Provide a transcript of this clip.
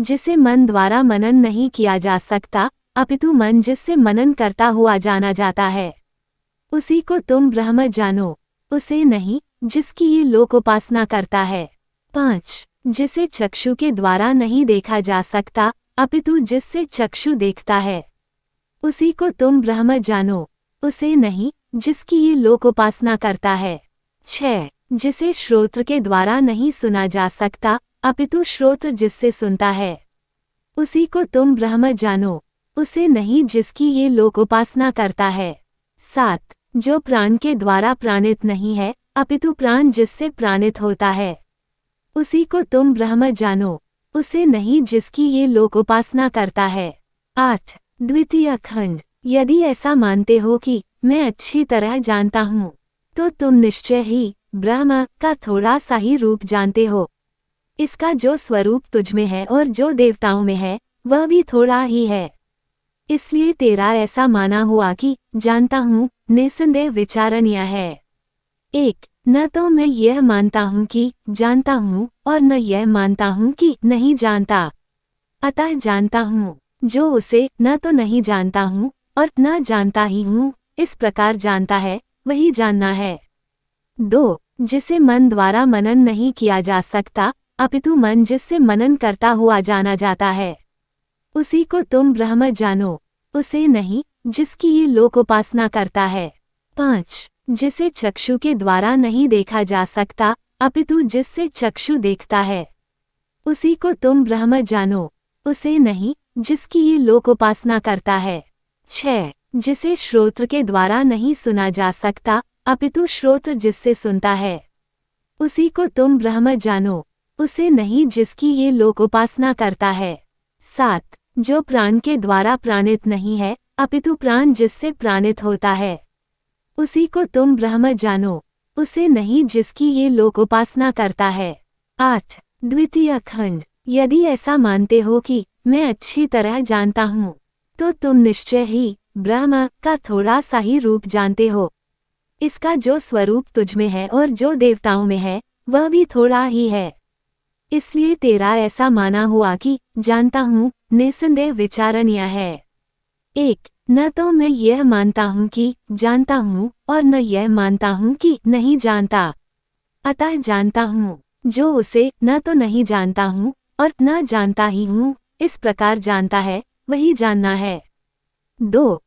जिसे मन द्वारा मनन नहीं किया जा सकता, अपितु मन जिससे मनन करता हुआ जाना जाता है, उसी को तुम ब्रह्म जानो, उसे नहीं जिसकी ये लोक उपासना करता है। 5. जिसे चक्षु के द्वारा नहीं देखा जा सकता, अपितु जिससे चक्षु देखता है, उसी को तुम ब्रह्म जानो, उसे नहीं जिसकी ये लोक उपासना करता है। 6. जिसे श्रोत्र के द्वारा नहीं सुना जा सकता, अपितु श्रोत्र जिससे सुनता है, उसी को तुम ब्रह्म जानो, उसे नहीं जिसकी ये लोक उपासना करता है। 7. जो प्राण के द्वारा प्राणित नहीं है, अपितु प्राण जिससे प्राणित होता है, उसी को तुम ब्रह्म जानो, उसे नहीं जिसकी ये लोक उपासना करता है। 8. द्वितीय खंड। यदि ऐसा मानते हो कि मैं अच्छी तरह जानता हूँ, तो तुम निश्चय ही ब्रह्म का थोड़ा सा ही रूप जानते हो। इसका जो स्वरूप तुझमें है और जो देवताओं में है, वह भी थोड़ा ही है। इसलिए तेरा ऐसा माना हुआ कि जानता हूँ निसंदेह विचारणीय है। 1. न तो मैं यह मानता हूँ कि जानता हूँ और न यह मानता हूँ कि नहीं जानता, अतः जानता हूँ जो उसे न तो नहीं जानता हूँ और न जानता ही हूँ, इस प्रकार जानता है, वही जानना है। 2. जिसे मन द्वारा मनन नहीं किया जा सकता, अपितु मन जिससे मनन करता हुआ जाना जाता है, उसी को तुम ब्रह्म जानो, उसे नहीं जिसकी ये लोक उपासना करता है। 5. जिसे चक्षु के द्वारा नहीं देखा जा सकता, अपितु जिससे चक्षु देखता है, उसी को तुम ब्रह्म जानो, उसे नहीं जिसकी ये लोक उपासना करता है। 6. जिसे श्रोत्र के द्वारा नहीं सुना जा सकता, अपितु श्रोत्र जिससे सुनता है, उसी को तुम ब्रह्म जानो, उसे नहीं जिसकी ये लोक उपासना करता है। 7. जो प्राण के द्वारा प्राणित नहीं है, अपितु प्राण जिससे प्राणित होता है, उसी को तुम ब्रह्म जानो, उसे नहीं जिसकी ये लोक उपासना करता है। 8. द्वितीय खंड। यदि ऐसा मानते हो कि मैं अच्छी तरह जानता हूँ, तो तुम निश्चय ही ब्रह्म का थोड़ा सा ही रूप जानते हो। इसका जो स्वरूप तुझमें है और जो देवताओं में है, वह भी थोड़ा ही है। इसलिए तेरा ऐसा माना हुआ कि जानता हूँ निसंदेह विचारणीय है। 1. न तो मैं यह मानता हूँ कि जानता हूँ और न यह मानता हूँ कि नहीं जानता, अतः जानता हूँ जो उसे न तो नहीं जानता हूँ और न जानता ही हूँ, इस प्रकार जानता है, वही जानना है। 2.